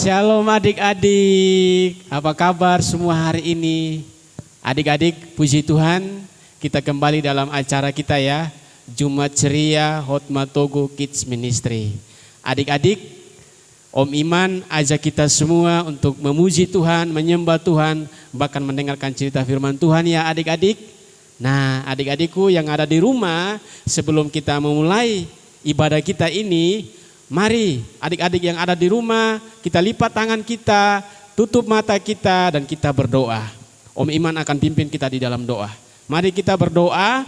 Shalom adik-adik, apa kabar semua hari ini? Adik-adik, puji Tuhan, kita kembali dalam acara kita ya, Jumat Ceria Hotma Togo Kids Ministry. Adik-adik, Om Iman ajak kita semua untuk memuji Tuhan, menyembah Tuhan, bahkan mendengarkan cerita firman Tuhan ya adik-adik. Nah, adik-adikku yang ada di rumah, sebelum kita memulai ibadah kita ini, mari adik-adik yang ada di rumah, kita lipat tangan kita, tutup mata kita dan kita berdoa. Om Iman akan pimpin kita di dalam doa. Mari kita berdoa.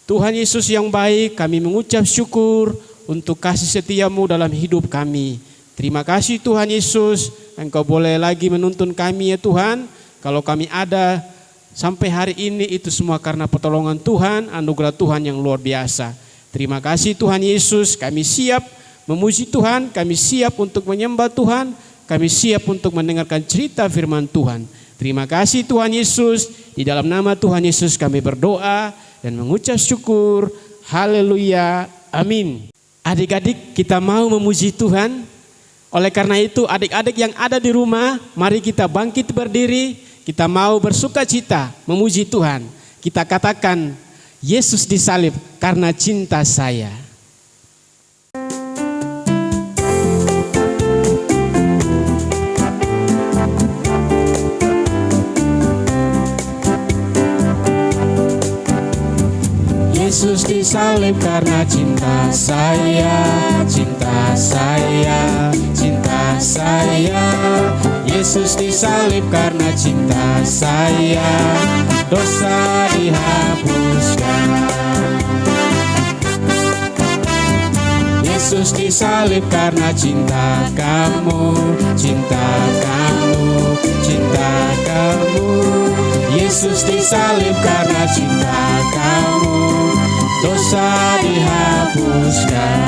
Tuhan Yesus yang baik, kami mengucap syukur untuk kasih setiamu dalam hidup kami. Terima kasih Tuhan Yesus, Engkau boleh lagi menuntun kami ya Tuhan. Kalau kami ada sampai hari ini itu semua karena pertolongan Tuhan, anugerah Tuhan yang luar biasa. Terima kasih Tuhan Yesus, kami siap memuji Tuhan, kami siap untuk menyembah Tuhan, kami siap untuk mendengarkan cerita firman Tuhan. Terima kasih Tuhan Yesus, di dalam nama Tuhan Yesus kami berdoa dan mengucap syukur. Haleluya, amin. Adik-adik, kita mau memuji Tuhan. Oleh karena itu adik-adik yang ada di rumah, mari kita bangkit berdiri, kita mau bersuka cita memuji Tuhan. Kita katakan, Yesus disalib karena cinta saya. Yesus disalib karena cinta saya, cinta saya, cinta saya. Yesus disalib karena cinta saya, dosa dihapuskan. Yesus disalib karena cinta kamu, cinta kamu, cinta kamu. Yesus disalib karena cinta kamu, dosa dihapuskan.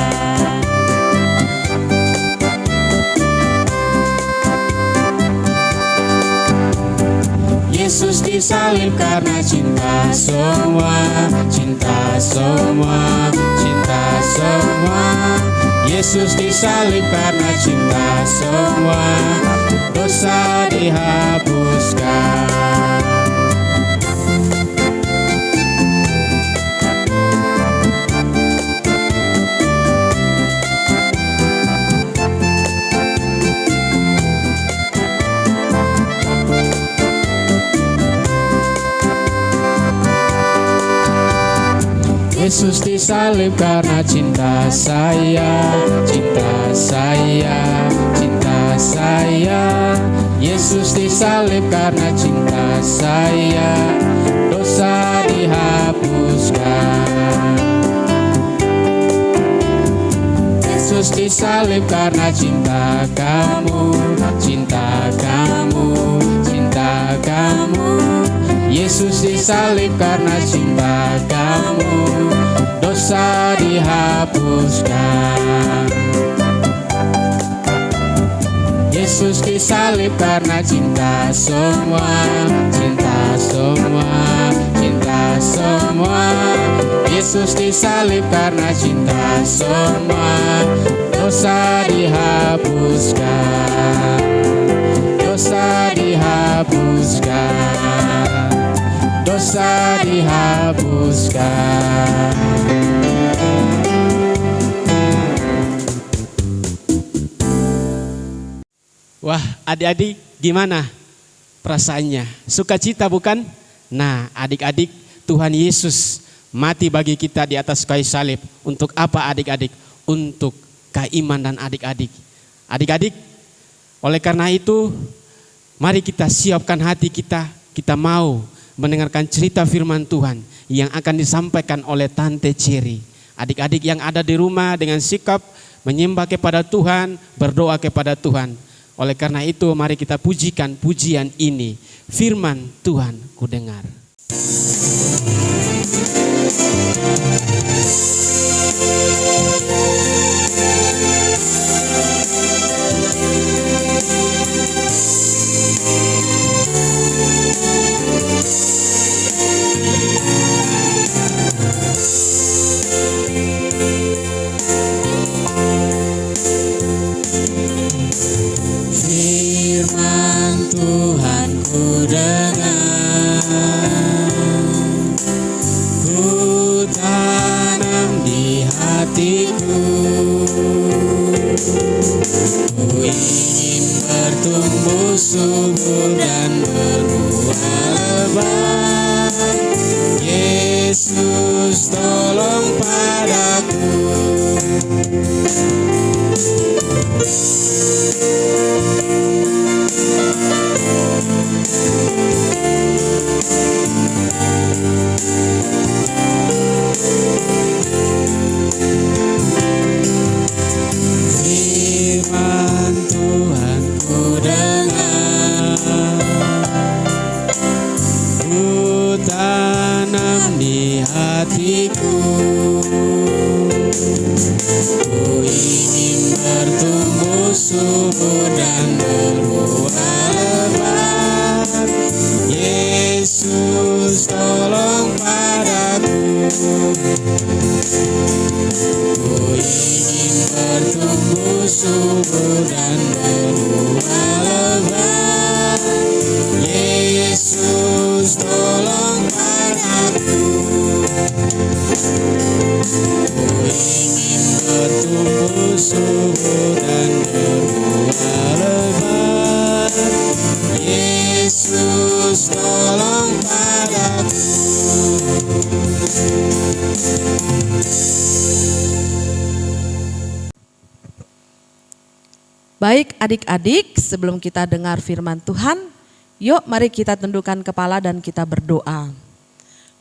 Yesus disalib karena cinta semua, cinta semua, cinta semua. Yesus disalib karena cinta semua, dosa dihapuskan. Yesus disalib karena cinta saya, cinta saya, cinta saya. Yesus disalib karena cinta saya, dosa dihapuskan. Yesus disalib karena cinta kamu, cinta kamu, cinta kamu. Yesus disalib karena cinta kamu, dosa dihapuskan. Yesus disalib karena cinta semua, cinta semua, cinta semua. Yesus disalib karena cinta semua, dosa dihapuskan, dosa dihapuskan, dosa dihapuskan. Wah, adik-adik gimana perasaannya? Sukacita bukan? Nah, adik-adik, Tuhan Yesus mati bagi kita di atas kayu salib. Untuk apa adik-adik? Untuk keimanan adik-adik. Adik-adik, oleh karena itu, mari kita siapkan hati kita. Kita mau mendengarkan cerita firman Tuhan yang akan disampaikan oleh Tante Cherry. Adik-adik yang ada di rumah dengan sikap menyembah kepada Tuhan, berdoa kepada Tuhan. Oleh karena itu mari kita pujikan pujian ini. Firman Tuhan ku dengar. Firman Tuhan ku dengar, ku tanam di hatiku. Ku ingin bertumbuh subur dan berbuah lebat. Yesus tolong padaku. Firman Tuhan ku dengar, ku tanam di hatiku. Ku ingin bertumbuh subur dan berbuah lebat. Yesus tolong padaku. Ku ingin bertumbuh subur dan berbuah lebat. Yesus tolong padaku. Ku ingin bertumbuh subur dan berbuah lebat. Yesus tolong padaku. Baik adik-adik, sebelum kita dengar firman Tuhan, yuk mari kita tundukkan kepala dan kita berdoa.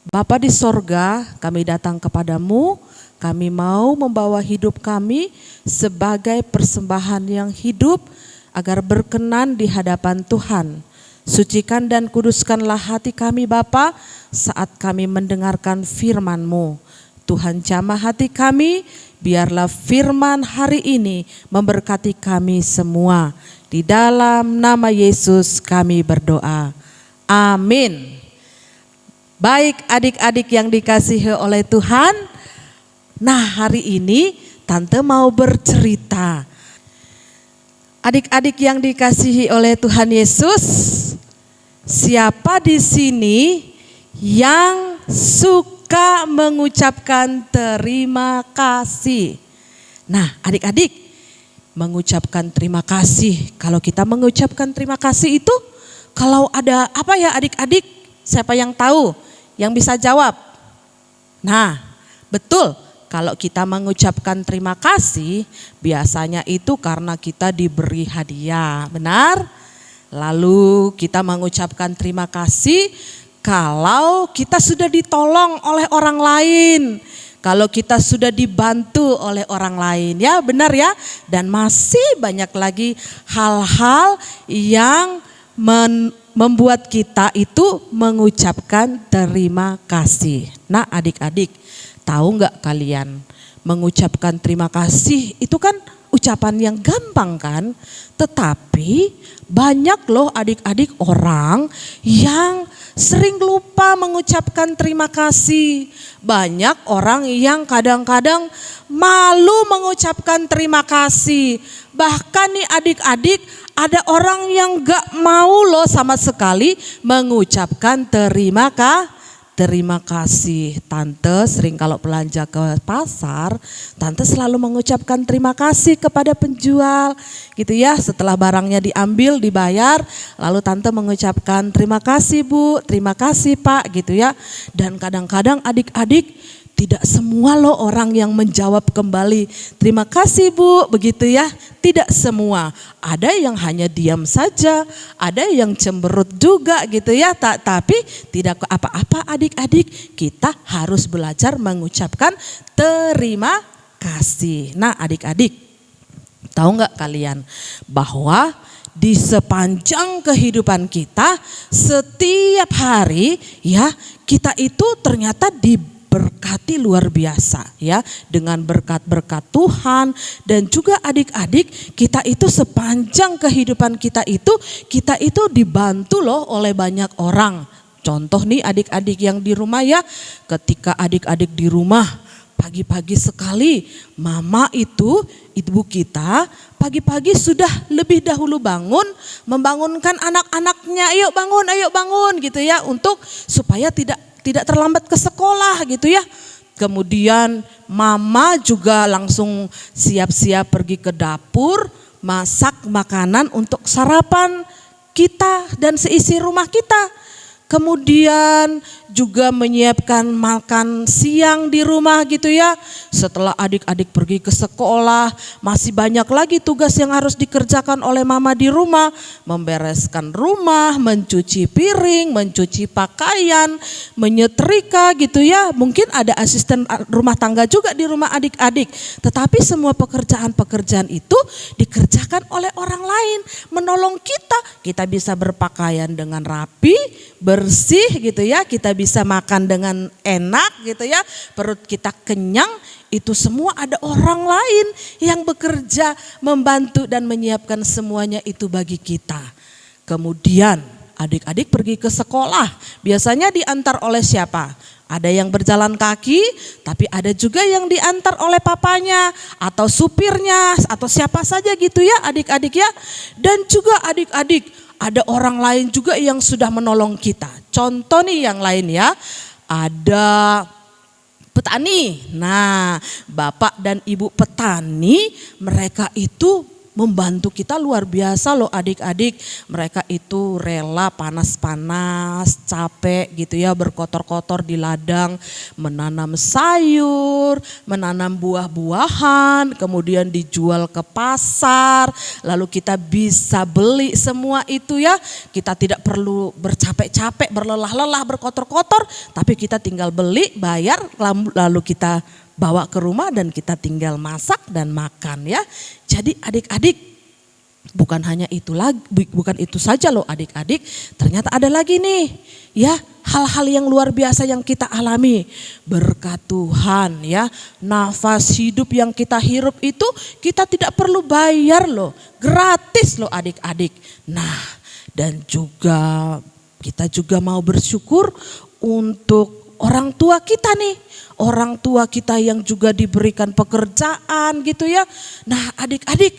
Bapa di sorga, kami datang kepadamu, kami mau membawa hidup kami sebagai persembahan yang hidup agar berkenan di hadapan Tuhan. Sucikan dan kuduskanlah hati kami Bapa saat kami mendengarkan firman-Mu. Tuhan jamah hati kami, biarlah firman hari ini memberkati kami semua. Di dalam nama Yesus kami berdoa. Amin. Baik adik-adik yang dikasihi oleh Tuhan. Nah hari ini Tante mau bercerita. Adik-adik yang dikasihi oleh Tuhan Yesus, siapa di sini yang suka mengucapkan terima kasih? Nah adik-adik, mengucapkan terima kasih. Kalau kita mengucapkan terima kasih itu, kalau ada apa ya adik-adik? Siapa yang tahu? Yang bisa jawab? Nah betul, kalau kita mengucapkan terima kasih, biasanya itu karena kita diberi hadiah, benar? Lalu kita mengucapkan terima kasih kalau kita sudah ditolong oleh orang lain, kalau kita sudah dibantu oleh orang lain, ya benar ya. Dan masih banyak lagi hal-hal yang membuat kita itu mengucapkan terima kasih. Nah adik-adik, tahu nggak kalian, mengucapkan terima kasih itu kan ucapan yang gampang kan? Tetapi banyak loh adik-adik orang yang sering lupa mengucapkan terima kasih. Banyak orang yang kadang-kadang malu mengucapkan terima kasih. Bahkan nih adik-adik, ada orang yang gak mau loh sama sekali mengucapkan terima kasih. Tante sering kalau belanja ke pasar, Tante selalu mengucapkan terima kasih kepada penjual gitu ya. Setelah barangnya diambil, dibayar, lalu Tante mengucapkan terima kasih Bu, terima kasih Pak gitu ya. Dan kadang-kadang adik-adik, tidak semua loh orang yang menjawab kembali terima kasih Bu begitu ya. Tidak semua, ada yang hanya diam saja, ada yang cemberut juga gitu ya. Tapi tidak apa-apa adik-adik, kita harus belajar mengucapkan terima kasih. Nah adik-adik, tahu nggak kalian bahwa di sepanjang kehidupan kita setiap hari ya, kita itu ternyata diberkati luar biasa ya, dengan berkat-berkat Tuhan. Dan juga adik-adik, kita itu sepanjang kehidupan kita itu dibantu loh oleh banyak orang. Contoh nih adik-adik yang di rumah ya, ketika adik-adik di rumah pagi-pagi sekali mama itu, ibu kita pagi-pagi sudah lebih dahulu bangun, membangunkan anak-anaknya, ayo bangun gitu ya, untuk supaya tidak terlambat ke sekolah gitu ya. Kemudian mama juga langsung siap-siap pergi ke dapur, masak makanan untuk sarapan kita dan seisi rumah kita. Kemudian juga menyiapkan makan siang di rumah gitu ya. Setelah adik-adik pergi ke sekolah, masih banyak lagi tugas yang harus dikerjakan oleh mama di rumah. Membereskan rumah, mencuci piring, mencuci pakaian, menyetrika gitu ya. Mungkin ada asisten rumah tangga juga di rumah adik-adik. Tetapi semua pekerjaan-pekerjaan itu dikerjakan oleh orang lain, menolong kita. Kita bisa berpakaian dengan rapi, bersih gitu ya, kita bisa makan dengan enak gitu ya, perut kita kenyang, itu semua ada orang lain yang bekerja, membantu dan menyiapkan semuanya itu bagi kita. Kemudian adik-adik pergi ke sekolah, biasanya diantar oleh siapa? Ada yang berjalan kaki, tapi ada juga yang diantar oleh papanya atau supirnya atau siapa saja gitu ya adik-adik ya. Dan juga adik-adik, ada orang lain juga yang sudah menolong kita. Contoh nih yang lain ya, ada petani. Nah, bapak dan ibu petani, mereka itu membantu kita luar biasa loh adik-adik. Mereka itu rela panas-panas, capek gitu ya, berkotor-kotor di ladang, menanam sayur, menanam buah-buahan, kemudian dijual ke pasar, lalu kita bisa beli semua itu ya. Kita tidak perlu bercapek-capek, berlelah-lelah, berkotor-kotor, tapi kita tinggal beli, bayar, lalu kita bawa ke rumah dan kita tinggal masak dan makan ya. Jadi adik-adik, bukan hanya itu lagi, bukan itu saja loh adik-adik. Ternyata ada lagi nih ya, hal-hal yang luar biasa yang kita alami. Berkat Tuhan ya, nafas hidup yang kita hirup itu kita tidak perlu bayar loh, gratis loh adik-adik. Nah, dan juga kita juga mau bersyukur untuk orang tua kita nih. Orang tua kita yang juga diberikan pekerjaan gitu ya. Nah adik-adik,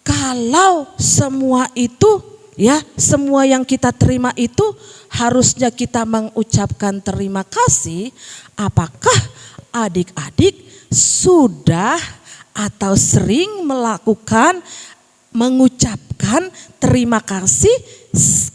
kalau semua itu ya, semua yang kita terima itu harusnya kita mengucapkan terima kasih. Apakah adik-adik sudah atau sering melakukan mengucapkan terima kasih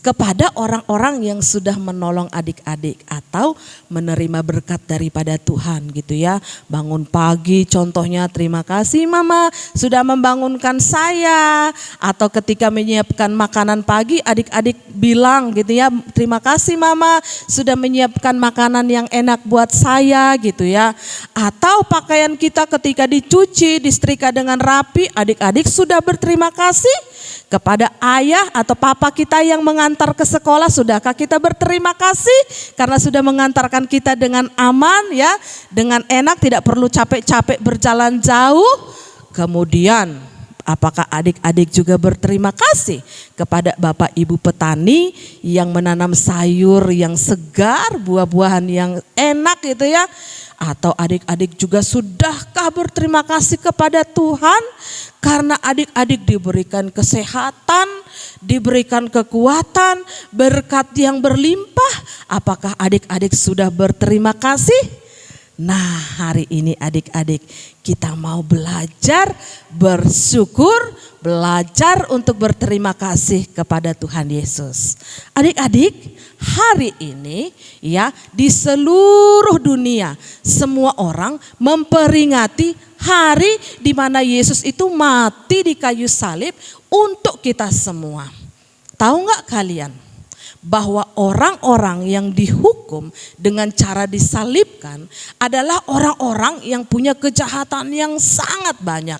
kepada orang-orang yang sudah menolong adik-adik atau menerima berkat daripada Tuhan gitu ya. Bangun pagi contohnya, terima kasih mama sudah membangunkan saya, atau ketika menyiapkan makanan pagi adik-adik bilang gitu ya, terima kasih mama sudah menyiapkan makanan yang enak buat saya gitu ya. Atau pakaian kita ketika dicuci, disetrika dengan rapi, adik-adik sudah berterima kasih kepada ayah atau papa kita yang mengantar ke sekolah. Sudahkah kita berterima kasih karena sudah mengantarkan kita dengan aman ya, dengan enak, tidak perlu capek-capek berjalan jauh. Kemudian apakah adik-adik juga berterima kasih kepada bapak ibu petani yang menanam sayur yang segar, buah-buahan yang enak gitu ya. Atau adik-adik juga sudahkah berterima kasih kepada Tuhan karena adik-adik diberikan kesehatan, diberikan kekuatan, berkat yang berlimpah. Apakah adik-adik sudah berterima kasih? Nah, hari ini adik-adik kita mau belajar bersyukur, belajar untuk berterima kasih kepada Tuhan Yesus. Adik-adik, hari ini ya, di seluruh dunia semua orang memperingati hari di mana Yesus itu mati di kayu salib untuk kita semua. Tahu nggak kalian bahwa orang-orang yang dihukum dengan cara disalibkan adalah orang-orang yang punya kejahatan yang sangat banyak.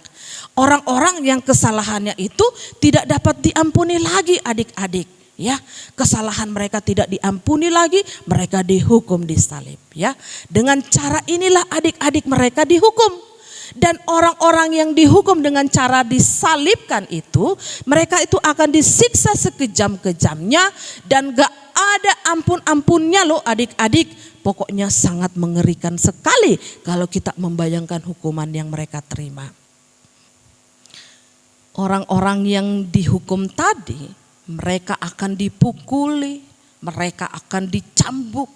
Orang-orang yang kesalahannya itu tidak dapat diampuni lagi adik-adik. Ya, kesalahan mereka tidak diampuni lagi, mereka dihukum disalib ya. Dengan cara inilah adik-adik mereka dihukum. Dan orang-orang yang dihukum dengan cara disalibkan itu, mereka itu akan disiksa sekejam-kejamnya dan gak ada ampun-ampunnya loh adik-adik. pokoknya sangat mengerikan sekali kalau kita membayangkan hukuman yang mereka terima. Orang-orang yang dihukum tadi, mereka akan dipukuli, mereka akan dicambuk,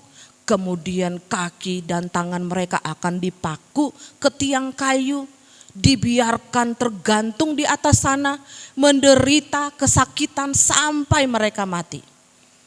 kemudian kaki dan tangan mereka akan dipaku ke tiang kayu, dibiarkan tergantung di atas sana, menderita kesakitan sampai mereka mati.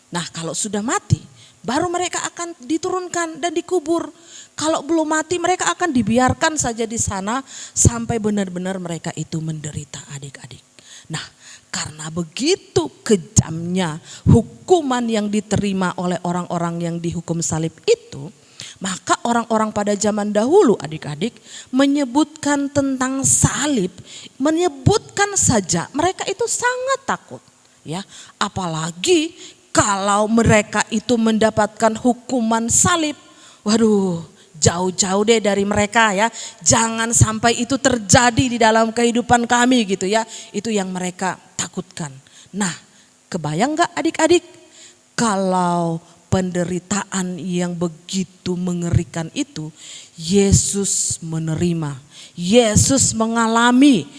Nah, kalau sudah mati, baru mereka akan diturunkan dan dikubur. Kalau belum mati, mereka akan dibiarkan saja di sana sampai benar-benar mereka itu menderita, adik-adik. Nah, karena begitu kejamnya hukuman yang diterima oleh orang-orang yang dihukum salib itu, maka orang-orang pada zaman dahulu, adik-adik, menyebutkan tentang salib, menyebutkan saja mereka itu sangat takut, ya. Apalagi kalau mereka itu mendapatkan hukuman salib, waduh, jauh-jauh deh dari mereka ya. Jangan sampai itu terjadi di dalam kehidupan kami gitu ya. Itu yang mereka takutkan. Nah, kebayang gak adik-adik kalau penderitaan yang begitu mengerikan itu Yesus menerima, Yesus mengalami.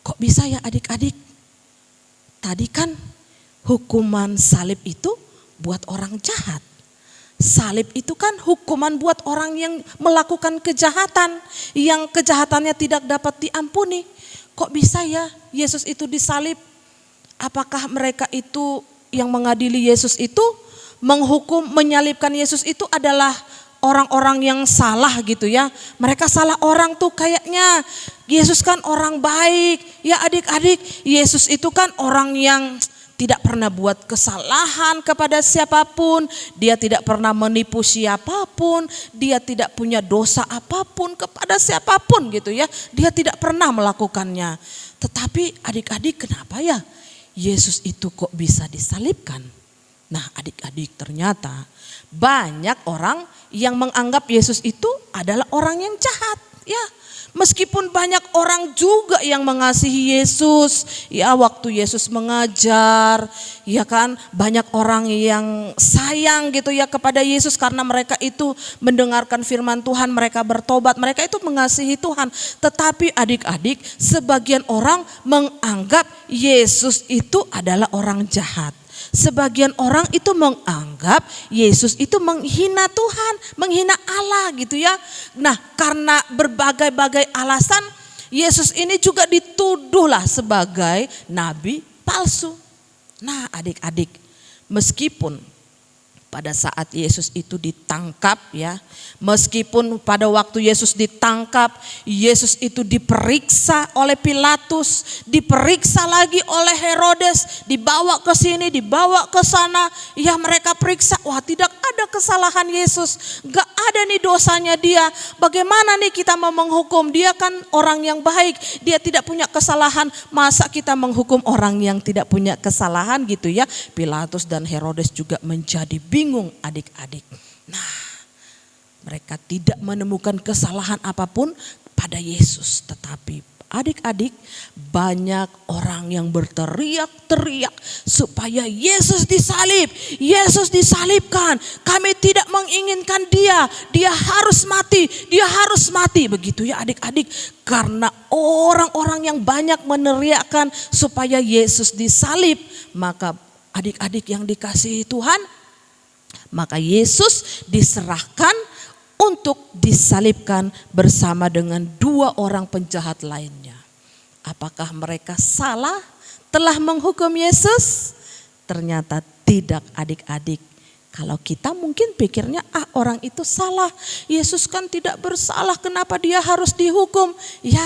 Kok bisa ya adik-adik? Tadi kan hukuman salib itu buat orang jahat. Salib itu kan hukuman buat orang yang melakukan kejahatan, yang kejahatannya tidak dapat diampuni. Kok bisa ya Yesus itu disalib? Apakah mereka itu yang mengadili Yesus itu, menghukum, menyalibkan Yesus itu adalah orang-orang yang salah gitu ya? Mereka salah orang tuh kayaknya. Yesus kan orang baik. Ya adik-adik, Yesus itu kan orang yang tidak pernah buat kesalahan kepada siapapun, dia tidak pernah menipu siapapun, dia tidak punya dosa apapun kepada siapapun gitu ya. Dia tidak pernah melakukannya. Tetapi adik-adik, kenapa ya Yesus itu kok bisa disalibkan? Nah, adik-adik, ternyata banyak orang yang menganggap Yesus itu adalah orang yang jahat, ya. Meskipun banyak orang juga yang mengasihi Yesus, ya waktu Yesus mengajar, ya kan, banyak orang yang sayang gitu ya kepada Yesus karena mereka itu mendengarkan firman Tuhan, mereka bertobat, mereka itu mengasihi Tuhan. Tetapi adik-adik, sebagian orang menganggap Yesus itu adalah orang jahat. Sebagian orang itu menganggap Yesus itu menghina Tuhan, menghina Allah gitu ya. Nah, karena berbagai-bagai alasan, Yesus ini juga dituduhlah sebagai nabi palsu. Nah, adik-adik, meskipun pada saat Yesus itu ditangkap ya, meskipun pada waktu Yesus ditangkap, Yesus itu diperiksa oleh Pilatus, diperiksa lagi oleh Herodes, dibawa ke sini, dibawa ke sana, ya mereka periksa, wah tidak ada kesalahan Yesus, gak ada nih dosanya dia, bagaimana nih kita mau menghukum, dia kan orang yang baik, dia tidak punya kesalahan, masa kita menghukum orang yang tidak punya kesalahan gitu ya. Pilatus dan Herodes juga menjadi bingung adik-adik. Nah, mereka tidak menemukan kesalahan apapun pada Yesus. Tetapi adik-adik, banyak orang yang berteriak-teriak supaya Yesus disalib. Yesus disalibkan. Kami tidak menginginkan dia. Dia harus mati. Dia harus mati. Begitu ya adik-adik. Karena orang-orang yang banyak meneriakkan supaya Yesus disalib. Maka adik-adik yang dikasihi Tuhan, maka Yesus diserahkan untuk disalibkan bersama dengan dua orang penjahat lainnya. Apakah mereka salah telah menghukum Yesus? Ternyata tidak adik-adik. Kalau kita mungkin pikirnya orang itu salah. Yesus kan tidak bersalah, kenapa dia harus dihukum? Ya,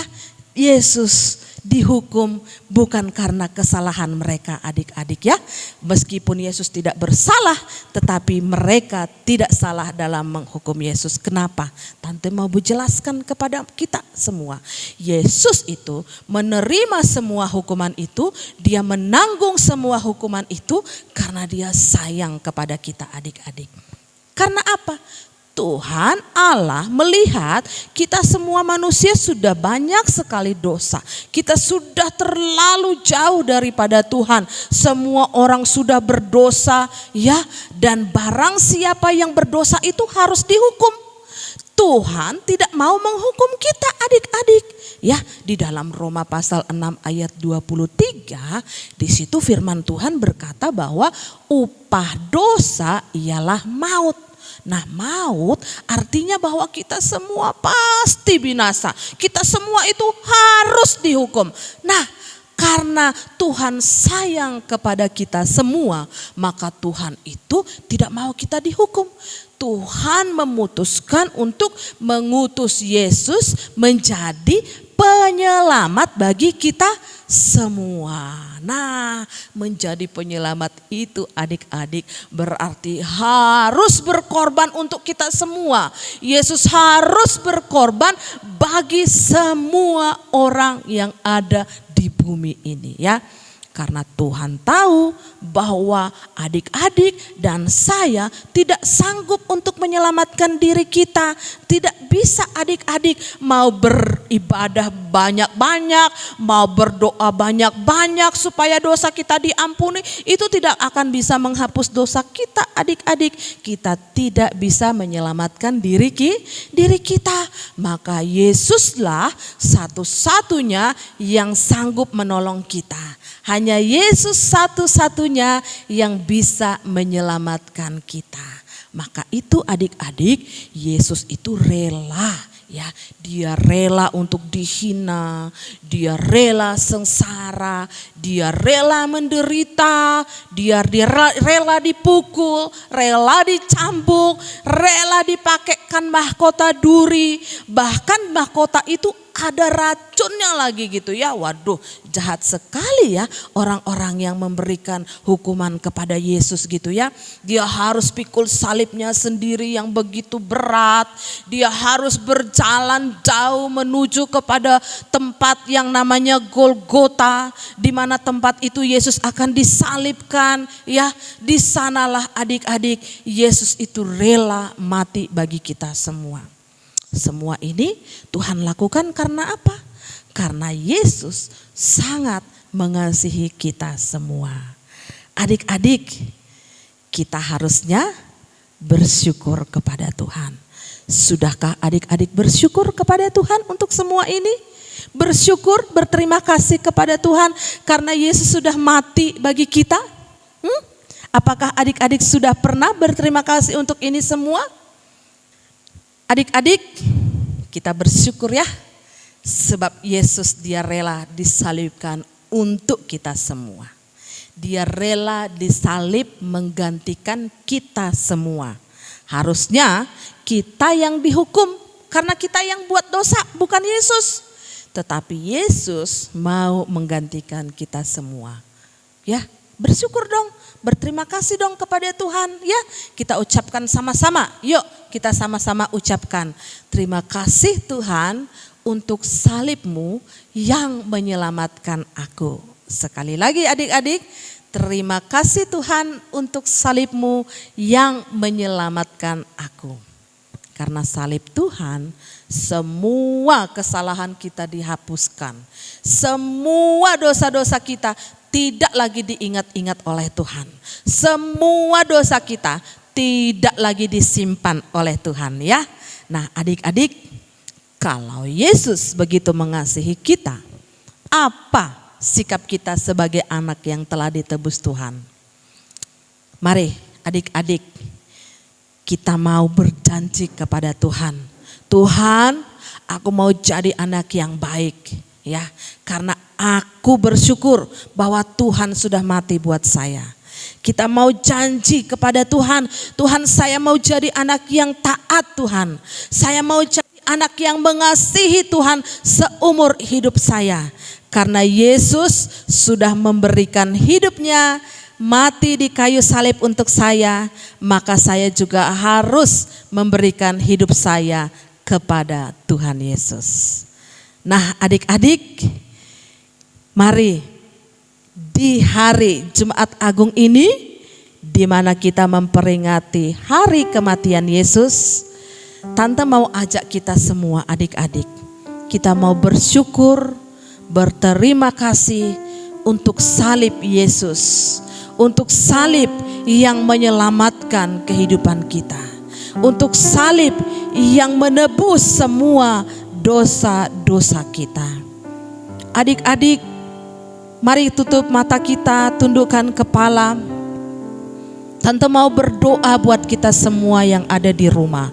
Yesus dihukum bukan karena kesalahan mereka adik-adik ya. Meskipun Yesus tidak bersalah, tetapi mereka tidak salah dalam menghukum Yesus. Kenapa? Tante mau jelaskan kepada kita semua. Yesus itu menerima semua hukuman itu, dia menanggung semua hukuman itu karena dia sayang kepada kita adik-adik. Karena apa? Tuhan Allah melihat kita semua manusia sudah banyak sekali dosa. Kita sudah terlalu jauh daripada Tuhan. Semua orang sudah berdosa ya, dan barang siapa yang berdosa itu harus dihukum. Tuhan tidak mau menghukum kita adik-adik. Ya, di dalam Roma pasal 6 ayat 23, di situ firman Tuhan berkata bahwa upah dosa ialah maut. Nah, maut artinya bahwa kita semua pasti binasa. Kita semua itu harus dihukum. Nah, karena Tuhan sayang kepada kita semua, maka Tuhan itu tidak mau kita dihukum. Tuhan memutuskan untuk mengutus Yesus menjadi penyelamat bagi kita semua. Nah, menjadi penyelamat itu adik-adik berarti harus berkorban untuk kita semua. Yesus harus berkorban bagi semua orang yang ada di bumi ini ya. Karena Tuhan tahu bahwa adik-adik dan saya tidak sanggup untuk menyelamatkan diri kita. Tidak bisa adik-adik mau beribadah banyak-banyak, mau berdoa banyak-banyak supaya dosa kita diampuni. Itu tidak akan bisa menghapus dosa kita adik-adik. Kita tidak bisa menyelamatkan diri kita. Maka Yesuslah satu-satunya yang sanggup menolong kita. Hanya Yesus satu-satunya yang bisa menyelamatkan kita. Maka itu adik-adik, Yesus itu rela ya. Dia rela untuk dihina, dia rela sengsara, dia rela menderita, dia rela dipukul, rela dicambuk, rela dipakaikan mahkota duri. Bahkan mahkota itu ada racunnya lagi gitu ya. Waduh, jahat sekali ya orang-orang yang memberikan hukuman kepada Yesus gitu ya. Dia harus pikul salibnya sendiri yang begitu berat. Dia harus berjalan jauh menuju kepada tempat yang namanya Golgota, di mana tempat itu Yesus akan disalibkan ya. Di sanalah adik-adik Yesus itu rela mati bagi kita semua. Semua ini Tuhan lakukan karena apa? Karena Yesus sangat mengasihi kita semua. Adik-adik, kita harusnya bersyukur kepada Tuhan. Sudahkah adik-adik bersyukur kepada Tuhan untuk semua ini? Bersyukur, berterima kasih kepada Tuhan karena Yesus sudah mati bagi kita? Apakah adik-adik sudah pernah berterima kasih untuk ini semua? Adik-adik, kita bersyukur ya, sebab Yesus dia rela disalibkan untuk kita semua. Dia rela disalib menggantikan kita semua. Harusnya kita yang dihukum karena kita yang buat dosa, bukan Yesus. Tetapi Yesus mau menggantikan kita semua. Ya, bersyukur dong, berterima kasih dong kepada Tuhan ya. Kita ucapkan sama-sama, yuk kita sama-sama ucapkan. Terima kasih Tuhan untuk salib-Mu yang menyelamatkan aku. Sekali lagi adik-adik, terima kasih Tuhan untuk salib-Mu yang menyelamatkan aku. Karena salib Tuhan, semua kesalahan kita dihapuskan. Semua dosa-dosa kita tidak lagi diingat-ingat oleh Tuhan. Semua dosa kita tidak lagi disimpan oleh Tuhan ya. Nah adik-adik, kalau Yesus begitu mengasihi kita, apa sikap kita sebagai anak yang telah ditebus Tuhan? Mari adik-adik, kita mau berjanji kepada Tuhan. Tuhan, aku mau jadi anak yang baik ya. Karena aku bersyukur bahwa Tuhan sudah mati buat saya. Kita mau janji kepada Tuhan, Tuhan saya mau jadi anak yang taat Tuhan. Saya mau jadi anak yang mengasihi Tuhan seumur hidup saya. Karena Yesus sudah memberikan hidupnya, mati di kayu salib untuk saya, maka saya juga harus memberikan hidup saya kepada Tuhan Yesus. Nah adik-adik, mari di hari Jumat Agung ini, di mana kita memperingati hari kematian Yesus, Tante mau ajak kita semua adik-adik, kita mau bersyukur, berterima kasih untuk salib Yesus, untuk salib yang menyelamatkan kehidupan kita, untuk salib yang menebus semua dosa-dosa kita. Adik-adik, mari tutup mata kita, tundukkan kepala. Tante mau berdoa buat kita semua yang ada di rumah,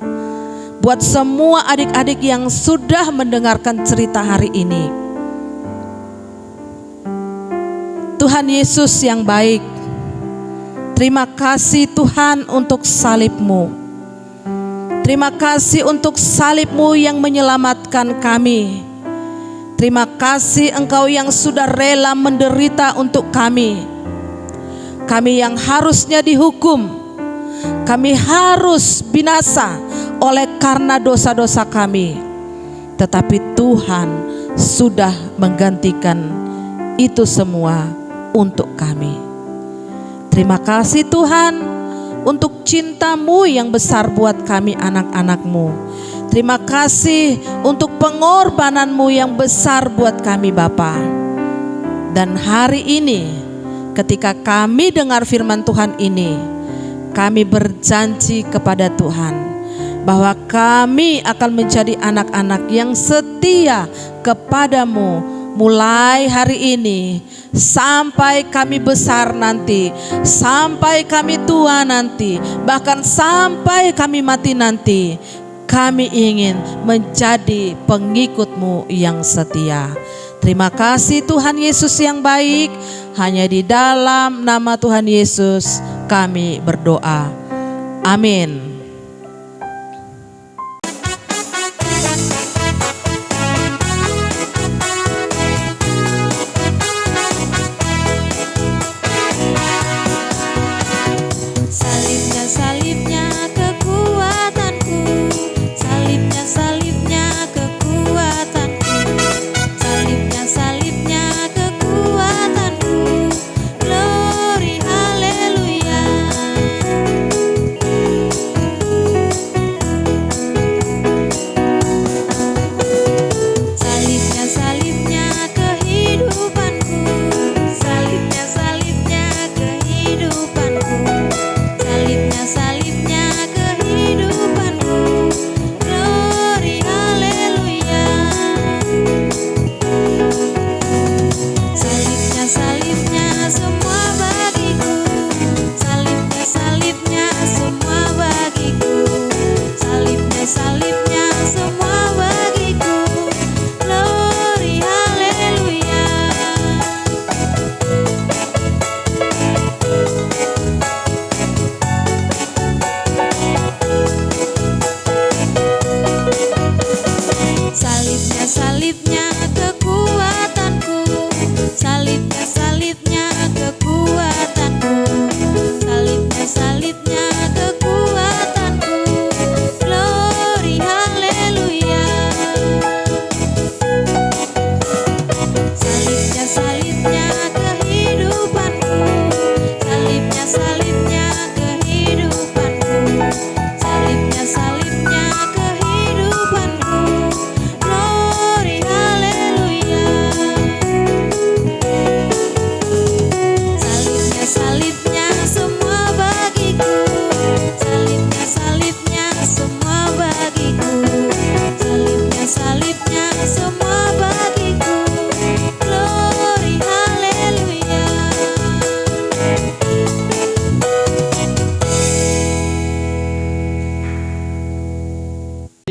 buat semua adik-adik yang sudah mendengarkan cerita hari ini. Tuhan Yesus yang baik, terima kasih Tuhan untuk salib-Mu. Terima kasih untuk salib-Mu yang menyelamatkan kami. Terima kasih Engkau yang sudah rela menderita untuk kami. Kami yang harusnya dihukum, kami harus binasa oleh karena dosa-dosa kami. Tetapi Tuhan sudah menggantikan itu semua untuk kami. Terima kasih Tuhan untuk cinta-Mu yang besar buat kami anak-anak-Mu. Terima kasih untuk pengorbanan-Mu yang besar buat kami Bapa. Dan hari ini ketika kami dengar firman Tuhan ini, kami berjanji kepada Tuhan bahwa kami akan menjadi anak-anak yang setia kepadamu mulai hari ini sampai kami besar nanti, sampai kami tua nanti, bahkan sampai kami mati nanti. Kami ingin menjadi pengikut-Mu yang setia. Terima kasih Tuhan Yesus yang baik. Hanya di dalam nama Tuhan Yesus kami berdoa. Amin.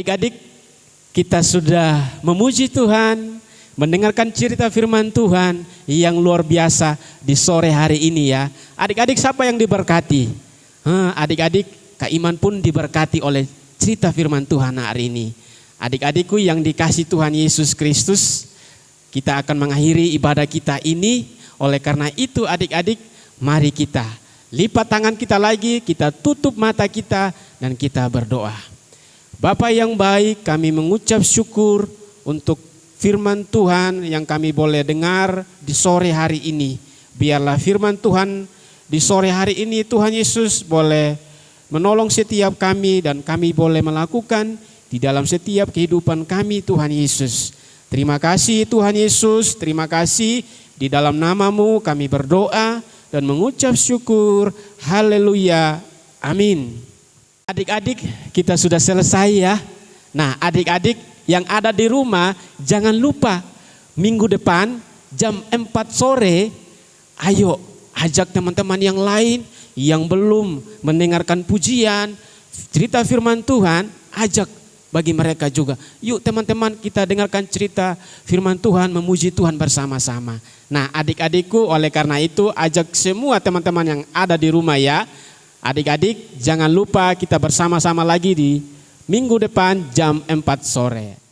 Adik-adik, kita sudah memuji Tuhan, mendengarkan cerita firman Tuhan yang luar biasa di sore hari ini ya. Adik-adik, siapa yang diberkati? Adik-adik, Kak Iman pun diberkati oleh cerita firman Tuhan hari ini. Adik-adikku yang dikasih Tuhan Yesus Kristus, kita akan mengakhiri ibadah kita ini. Oleh karena itu adik-adik, mari kita lipat tangan kita lagi, kita tutup mata kita dan kita berdoa. Bapa yang baik, kami mengucap syukur untuk firman Tuhan yang kami boleh dengar di sore hari ini. Biarlah firman Tuhan di sore hari ini Tuhan Yesus boleh menolong setiap kami dan kami boleh melakukan di dalam setiap kehidupan kami Tuhan Yesus. Terima kasih Tuhan Yesus, terima kasih di dalam nama-Mu kami berdoa dan mengucap syukur. Haleluya, amin. Adik-adik, kita sudah selesai ya. Nah, adik-adik yang ada di rumah jangan lupa minggu depan jam 4 sore, ayo ajak teman-teman yang lain yang belum mendengarkan pujian, cerita firman Tuhan, ajak bagi mereka juga. Yuk teman-teman, kita dengarkan cerita firman Tuhan, memuji Tuhan bersama-sama. Nah, adik-adikku, oleh karena itu ajak semua teman-teman yang ada di rumah ya. Adik-adik jangan lupa kita bersama-sama lagi di minggu depan jam 4 sore.